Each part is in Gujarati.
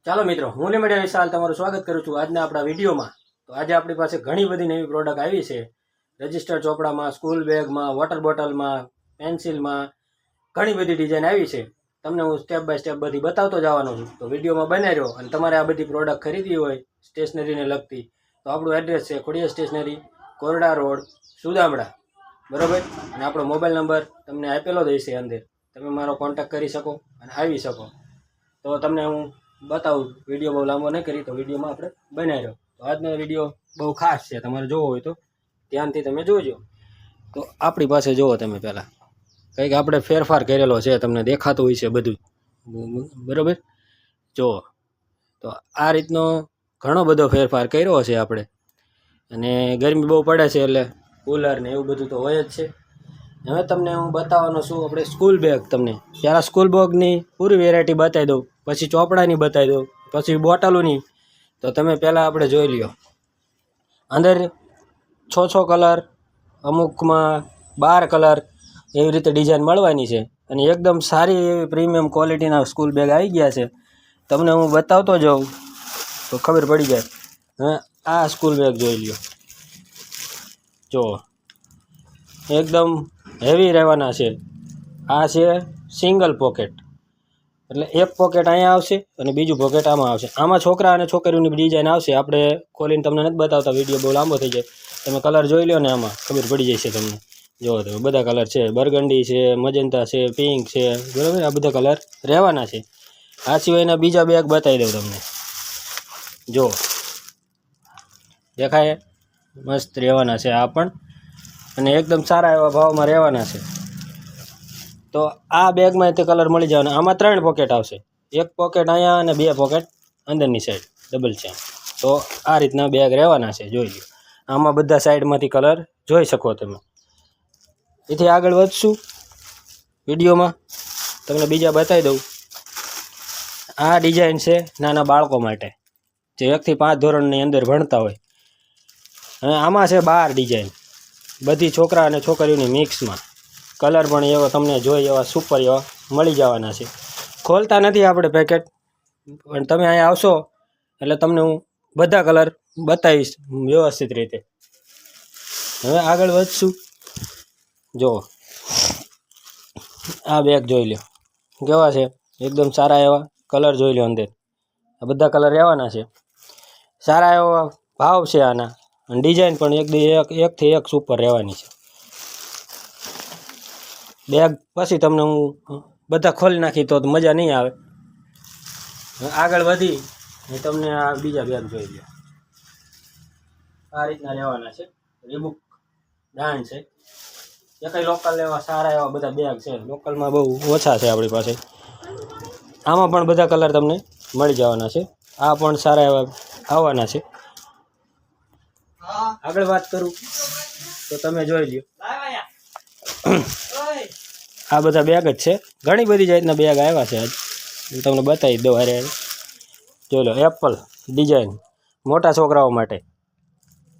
ચાલો મિત્રો, હું લિમિટેડ વિશાલ તમારું સ્વાગત કરું છું આજના આપણા વિડીયોમાં। તો આજે આપણી પાસે ઘણી બધી નવી પ્રોડક્ટ આવી છે। રજિસ્ટર ચોપડામાં, સ્કૂલ બેગમાં, વોટર બોટલમાં, પેન્સિલમાં ઘણી બધી ડિઝાઇન આવી છે। તમને હું સ્ટેપ બાય સ્ટેપ બધી બતાવતો જવાનો છું। તો વિડીયોમાં બનાવી રહ્યો। અને તમારે આ બધી પ્રોડક્ટ ખરીદવી હોય સ્ટેશનરીને લગતી તો આપણું એડ્રેસ છે ખોડિયાર સ્ટેશનરી, કોરડા રોડ, સુદામડા, બરાબર। અને આપણો મોબાઈલ નંબર તમને આપેલો જ હશે અંદર, તમે મારો કોન્ટેક્ટ કરી શકો અને આવી શકો। તો તમને હું बताऊँ वीडियो बहुत लांबो नहीं करी तो वीडियो में आपणे बनावी रहो। तो आजनो वीडियो बहुत खास है, तमारे जोवो होय तो ध्यानथी तमे जोजो। तो आपणी पासे जोवो तमे पहेला कंईक आपणे फेरफार करेलो छे, तमने देखातो होय छे बधुं, बराबर। जोवो तो आ रीतनो घणो बधो फेरफार कर्यो छे आपणे। अने गरमी बहु पड़े छे एटले कूलर ने एवुं बधुं तो होय ज छे। हवे तमने हूँ बताववानो छुं आपणे स्कूल बेग। तमने त्यारा स्कूल बेगनी पूरी वेरायटी बतावी दऊं, पछी चोपड़ानी बतावी दऊं, पछी बोटलोनी। तो तमे पहेला आपणे जोई ल्यो। अंदर 6 कलर, अमुकमां 12 कलर एवी रीते डिजाइन मळवानी छे। अने एकदम सारी एवी प्रीमियम क्वॉलिटीना स्कूल बेग आई गया छे। तमने हूँ बतावतो जाऊं तो खबर पड़ी जाए। हवे आ स्कूल बेग जोई ल्यो, जो एकदम हेवी रहेवाना छे। आ छे सिंगल पॉकेट, એટલે એક પોકેટ અહીંયા આવશે અને બીજું પોકેટ આમાં આવશે। આમાં છોકરા અને છોકરીઓની ડિઝાઇન આવશે। આપણે ખોલીને તમને નથી બતાવતા, વિડીયો બહુ લાંબો થઈ જાય। તમે કલર જોઈ લો ને આમાં ખબર પડી જશે તમને। જો તમે બધા કલર છે, બરગંડી છે, મજંતા છે, પિંક છે, બરાબર। આ બધા કલર રહેવાના છે। આ સિવાયના બીજા બેગ બતાવી દઉં તમને। જો દેખાય મસ્ત રહેવાના છે આ પણ, અને એકદમ સારા એવા ભાવમાં રહેવાના છે। तो आ बेग में कलर मळी जावाना। आमां 3 पॉकेट आवशे, एक पॉकेट अहींया अने 2 पॉकेट अंदरनी साइड डबल चेन। तो आ रीतना बेग रहेवाना छे, जोई लो। आमां बधा साइडमांथी कलर जोई शको तमे। एथी आगळ वधशुं विडियोमां, तमने बीजा बतावी दऊं। आ डिजाइन छे नाना बाळको माटे, जे 1 થી 5 ધોરણની અંદર ભણતા હોય। અને આમાં છે 12 ડિઝાઇન, બધી છોકરા અને છોકરીઓની મિક્સમાં। कलर पण एवा तमने जोई एवा सुपर एवा मळी जवाना छे। खोलता नथी आपणे पेकेट, पण तमे अहींया आवशो एटले तमने हूँ बधा कलर बतावीश व्यवस्थित रीते। हवे आगळ वधशुं। जो आ बेग जोई लो केवा छे, एकदम सारा एवा कलर जोई लो। अंदर आ बधा कलर रहेवाना छे। सारा एवा भाव छे आना, अने डिजाइन पण एक थी एक सुपर रहेवानी छे। बेग पछी तमने हूँ बधा खोली नाखी तो मजा नहीं आवे। आगळ वधी तमने आ बीजा बेग जोई लो। आ रीतना रहेवाना छे। रीबुक ब्रांड छे। जे कई लोकल एवा सारा एवा बधा बेग छे, लोकल में बहु ओछा छे आपणी पासे। आमां पण बधा कलर तमने मळी जवाना छे। आ पण सारा एवा आववाना छे। आगळ वात करूं तो तमे जोई ल्यो। आ बधा बेग ज छे, घणी बधी जातना बेग आव्या छे। आज तमने बतावी दऊं। अरे जोई लो, एप्पल डिजाइन मोटा छोकराओ माटे,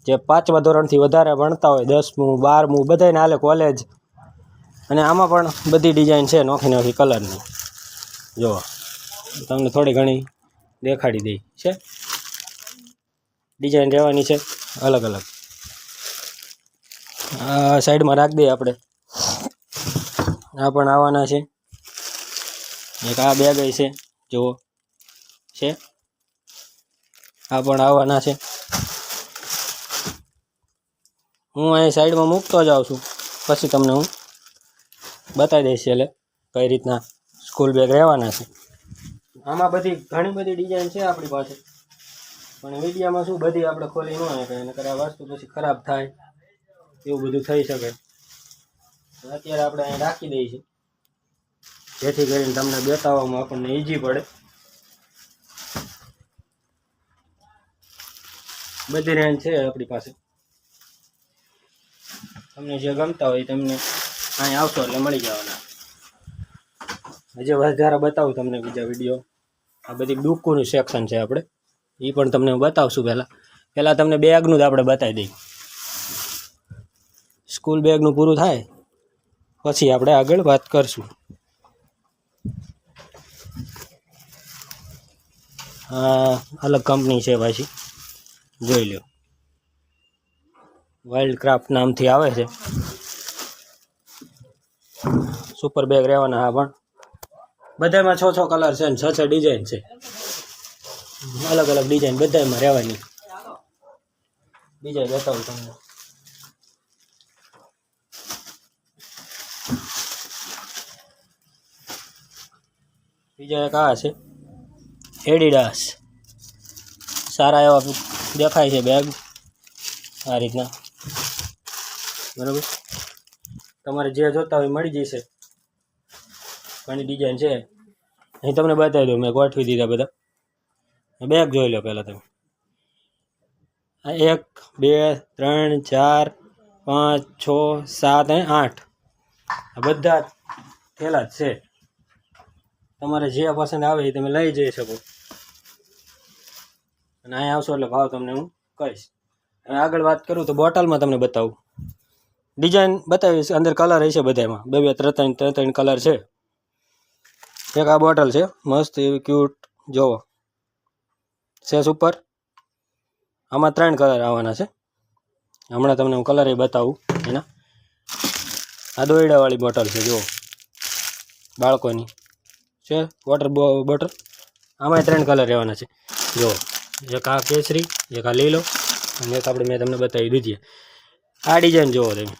जे 5मा ધોરણથી વધારે ભણતા હોય, 10મું 12મું બધાને હાલે कॉलेज। અને આમાં પણ બધી ડિઝાઇન છે નોખી નોખી કલરની। જો તમને થોડી ઘણી દેખાડી દઈ છે। ડિઝાઇન રહેવાની છે અલગ અલગ। આ સાઈડમાં રાખી દઈએ આપણે। आ पण आवाना छे। एक आ बेग छे, जो छे आ पण आवाना छे। हूँ अहीं साइड में मूकतो जाऊं छुं, पछी तमने हूँ बतावी दईश एटले कई रीतना स्कूल बेग रहेवाना छे। आमां बधी घणी बधी डिजाइन छे आपणी पासे, पण विडियोमां शुं बधी आपणे खोली न शकाय, नहीतर आ वस्तु पछी खराब थाय एवुं बधुं थई शके। अत्यारे आपणे અહીં રાખી દઈએ છીએ, જેથી કરીને તમને બતાવવામાં આપણને ઈઝી પડે। બધી રેન્જ છે આપણી પાસે। તમને જે ગમતા હોય તમને અહીં આવશો એટલે મળી જવાના। હજી વધારે બતાવું તમને બીજા વિડીયો। આ બધી બુકોનું સેક્શન છે આપણે, એ પણ તમને બતાવશું। પહેલાં તમને બેગનું જ આપણે બતાવી દઈએ। સ્કૂલ બેગનું પૂરું થાય પછી આપણે આગળ વાત કરશું। આ અલગ કંપની છે પાછી, જોઈ લો. વાઇલ્ડ ક્રાફ્ટ નામથી આવે છે. સુપર બેગ રહેવાના. હા, પણ બધામાં 6 કલર છે ને 6 ડિઝાઇન છે. અલગ અલગ ડિઝાઇન બધામાં રહેવાની. બીજા બતાવું તમને. બીજા એક આ છે એડિડાસ. સારા એવા દેખાય છે બેગ આ રીતના. બરાબર, તમારે જે જોતા હોય મળી જશે. ઘણી ડિઝાઇન છે. અહીં તમને બતાવી દઉં, મેં ગોઠવી દીધા બધા. બેગ જોઈ લો પહેલાં તમે. 1 2 3 4 5 6 7 અને 8 આ બધા થેલા જ છે. તમારે જે પસંદ આવે એ તમે લઈ જઈ શકો. અને અહીંયા આવશો એટલે ભાવ તમને હું કહીશ. હવે આગળ વાત કરું તો બોટલમાં તમને બતાવું. ડિઝાઇન બતાવીશ, અંદર કલર હશે બધામાં. 2 3 કલર છે. એક આ બોટલ છે મસ્ત એવી ક્યુટ, જોવો છે ઉપર. આમાં 3 કલર આવવાના છે. હમણાં તમને હું કલર એ બતાવું એના. આ દોયડાવાળી બોટલ છે, જુઓ, બાળકોની છે વોટર બોટલ. આમાં 3 કલર રહેવાના છે, જુઓ. એક આ કેસરી, એક આ લીલો, અને એક આપણે મેં તમને બતાવી દીધી. આ ડિઝાઇન જુઓ તમે.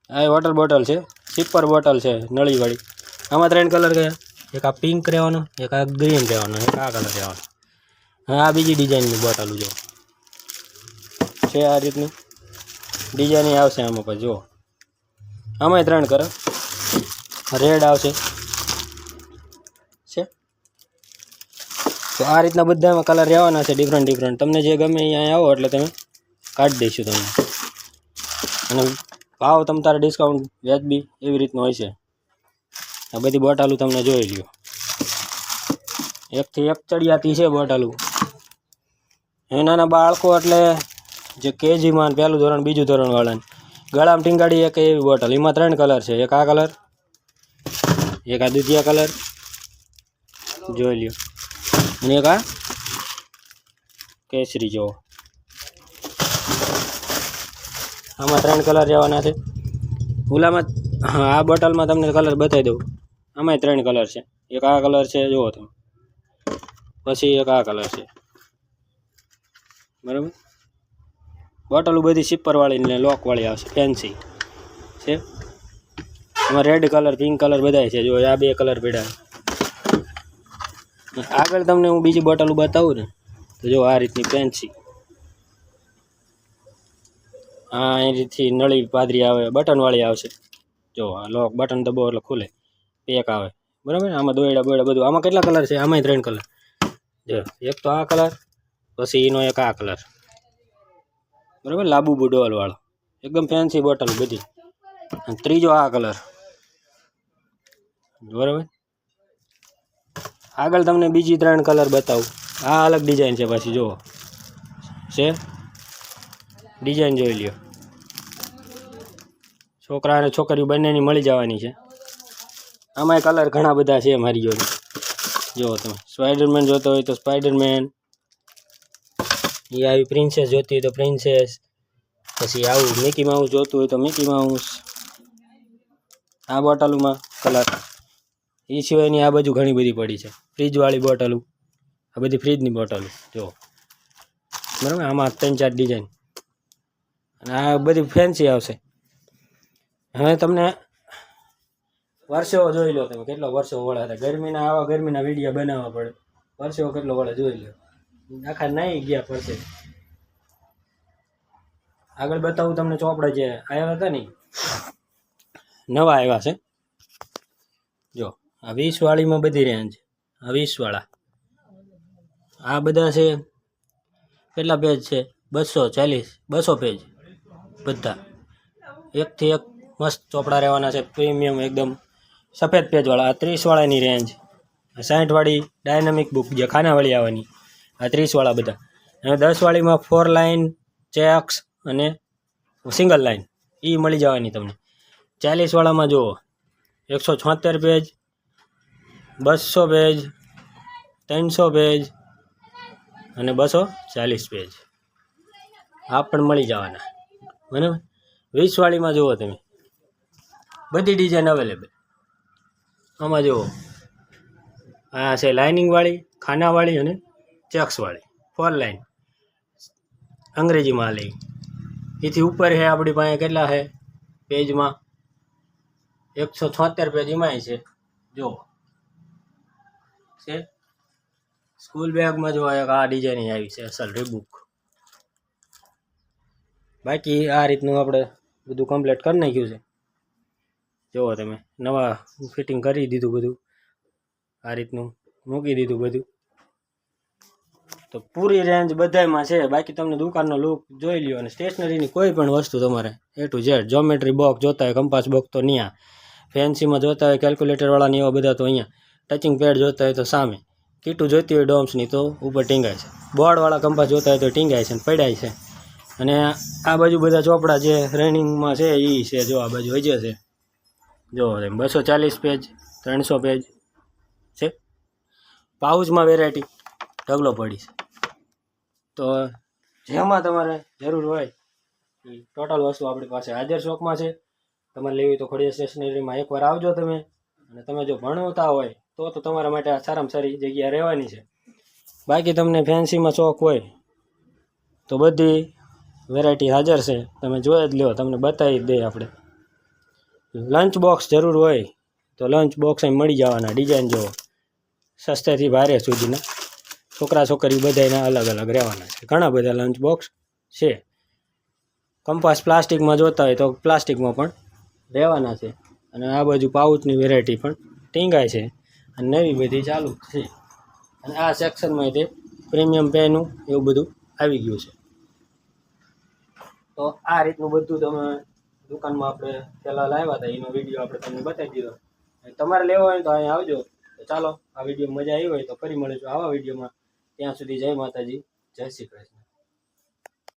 આ વોટર બોટલ છે, સિપર બોટલ છે નળીવાળી. આમાં 3 કલર ગયા. એક આ પિંક રહેવાનો, એક આ ગ્રીન રહેવાનો, એક આ કલર રહેવાનો. હા, આ બીજી ડિઝાઇનની બોટલ જુઓ છે. આ રીતની ડિઝાઇન આવશે આમાં પછી જુઓ. આમાંય 3 કલર. રેડ આવશે છે. તો આ રીતના બધામાં કલર રહેવાના છે ડિફરન્ટ. તમને જે ગમે અહીંયા આવો એટલે તમે કાઢી દઈશું તમને. અને ભાવ તમ તારે ડિસ્કાઉન્ટ વ્યાજબી એવી રીતનું હોય છે. આ બધી બોટલું તમને જોઈ લ્યો. 1 થી 1 ચડિયાતી છે બોટલું. એ નાના બાળકો એટલે જે કેજીમાં 1લું ધોરણ 2જું ધોરણ વાળાને ગળામાં ટીંગાડી એક એવી બોટલ. એમાં 3 કલર છે. એક આ કલર, એક આ દૂધિયા કલર, જોઈ લ્યો, અને એક આ કેસરી જોવો. આમાં 3 કલર રહેવાના છે. ઓલામાં આ બોટલમાં તમને કલર બતાવી દઉં. આમાંય 3 કલર છે. એક આ કલર છે, જુઓ તમે. પછી એક આ કલર છે. બરાબર, બોટલો બધી સિપરવાળી ને લોકવાળી આવશે, ફેન્સી છે. એમાં રેડ કલર, પિંક કલર બધાય છે. જો આ 2 કલર પડ્યા. આગળ તમને હું બીજી બોટલો બતાવું ને તો જો આ રીતની ફેન્સી. આ અહીંથી નળી પાદરી આવે, બટનવાળી આવશે. જો આ લોક, બટન દબો એટલે ખુલે, પેક આવે. બરાબર, આમાં દોયડા બોયડા બધું. આમાં કેટલા કલર છે? આમાંય 3 કલર. જો એક તો આ કલર, પછી એનો એક આ કલર. બરાબર, લાબુ ડોલવાળો એકદમ ફેન્સી બોટલ બધી. અને ત્રીજો આ કલર. બરાબર, આગળ તમને બીજી 3 કલર બતાવું. આ અલગ ડિઝાઇન છે પાછી, જુઓ છે. ડિઝાઇન જોઈ લ્યો. છોકરા અને છોકરીઓ બંનેની મળી જવાની છે. આમાંય કલર ઘણા બધા છે મારી જોડે. જુઓ તમે, સ્પાઈડરમેન જોતો હોય તો સ્પાઈડરમેન, એ આવી પ્રિન્સેસ જોતી હોય તો પ્રિન્સેસ, પછી આવું મિકી માઉસ જોતું હોય તો મિકી માઉસ. આ બોટલોમાં કલર. એ સિવાયની આ બાજુ ઘણી બધી પડી છે. ફ્રીજવાળી બોટલો, આ બધી ફ્રીજની બોટલો જુઓ. બરાબર, આમાં 3-4 ડિઝાઇન. અને આ બધી ફેન્સી આવશે. હવે તમને વર્ષો જોઈ લો તમે, કેટલો વર્ષો વળે. ગરમીના આવા ગરમીના વિડીયો બનાવવા પડે. વર્ષો કેટલો વળે જોઈ લો. આખા નહીં ગયા પડશે. આગળ બતાવું તમને ચોપડા જે આવ્યા હતા ને, નવા આવ્યા છે. જો આ 20 વાળીમાં બધી રેન્જ. આ 20 વાળા આ બધા છે. કેટલા પેજ છે? 240, 200 પેજ બધા. 1 થી 1 મસ્ત ચોપડા રહેવાના છે, પ્રીમિયમ એકદમ સફેદ પેજવાળા. આ 30 વાળાની રેન્જ. 60 વાળી ડાયનામિક બુક જે ખાનાવાળી આવવાની. આ 30 વાળા બધા. અને 10 વાળીમાં 4 લાઇન ચેક્સ અને સિંગલ લાઇન એ મળી જવાની તમને. 40 વાળામાં જુઓ 176 પેજ, 200 પેજ, 300 પેજ અને 240 પેજ આ પણ મળી જવાના બરાબર. 20 વાળીમાં જુઓ તમે બધી ડિઝાઇન અવેલેબલ. આમાં જુઓ આ છે લાઇનિંગવાળી, ખાનાવાળી અને ચેક્સવાળી 4 લાઇન અંગ્રેજીમાં લઈ. એથી ઉપર છે આપણી પાસે કેટલા છે પેજમાં 176 પેજ એમાંય છે. જો છે સ્કૂલ બેગમાં જો એક આ ડિઝાઇન આવી છે અસલ રીબુક. બાકી આ રીતનું આપણે બધું કમ્પ્લીટ કરી નાખ્યું છે. જુઓ તમે નવા ફિટિંગ કરી દીધું બધું, આ રીતનું મૂકી દીધું બધું. તો પૂરી રેન્જ બધામાં છે. બાકી તમને દુકાનનો લુક જોઈ લ્યો. અને સ્ટેશનરીની કોઈ પણ વસ્તુ તમારે A to Z, geometry box જોતા હોય, કંપાસ બોક્સ તો ત્યાં, ફેન્સીમાં જોતા હોય કેલ્ક્યુલેટરવાળાની એવા બધા તો અહીંયા, ટચિંગ પેડ જોતા હોય તો સામે, કીટું જોઈતી હોય ડોમ્સની તો ઉપર ટીંગાય છે, બોર્ડવાળા કંપાસ જોતા હોય તો ટીંગાય છે ને પડાય છે. અને આ બાજુ બધા ચોપડા જે રનિંગમાં છે એ છે. જો આ બાજુ હજે છે જો 240 પેજ, 300 પેજ છે. પાઉચમાં વેરાયટી ઢગલો પડી છે. તો જેમાં તમારે જરૂર હોય એ ટોટલ વસ્તુ આપણી પાસે હાજર સ્ટોકમાં છે. તમારે લેવી તો ખોડિયાર સ્ટેશનરીમાં એકવાર આવજો તમે. અને તમે જો ભણતા હોય તો તમારા માટે આ સારામાં સારી જગ્યા રહેવાની છે. બાકી તમને ફેન્સીમાં શોખ હોય તો બધી વેરાયટી હાજર છે. તમે જોઈ જ લો, તમને બતાવી જ દઈએ આપણે. લંચ બોક્સ જરૂર હોય તો લંચ બોક્સ અહીં મળી જવાના. ડિઝાઇન જુઓ, સસ્તાથી ભારે સુધીના, છોકરા છોકરી બધાના અલગ અલગ રહેવાના છે. ઘણા બધા લંચ બોક્સ છે. કંપાસ પ્લાસ્ટિકમાં જોતા હોય તો પ્લાસ્ટિકમાં પણ રહેવાના છે. અને આ બાજુ પાઉચની વેરાયટી પણ ટીંગાય છે અને નવી બધી ચાલુ છે. અને આ સેક્શનમાં તે પ્રીમિયમ પેનું એવું બધું આવી ગયું છે. તો આ રીતનું બધું તમે દુકાનમાં આપણે પહેલાં લાવ્યા હતા એનો વિડીયો આપણે તમને બતાવી દીધો. તમારે લેવો હોય તો અહીં આવજો. તો ચાલો, આ વિડીયો મજા આવી હોય તો ફરી મળીશું આવા વિડીયોમાં. ત્યાં સુધી જય માતાજી, જય શ્રી કૃષ્ણ.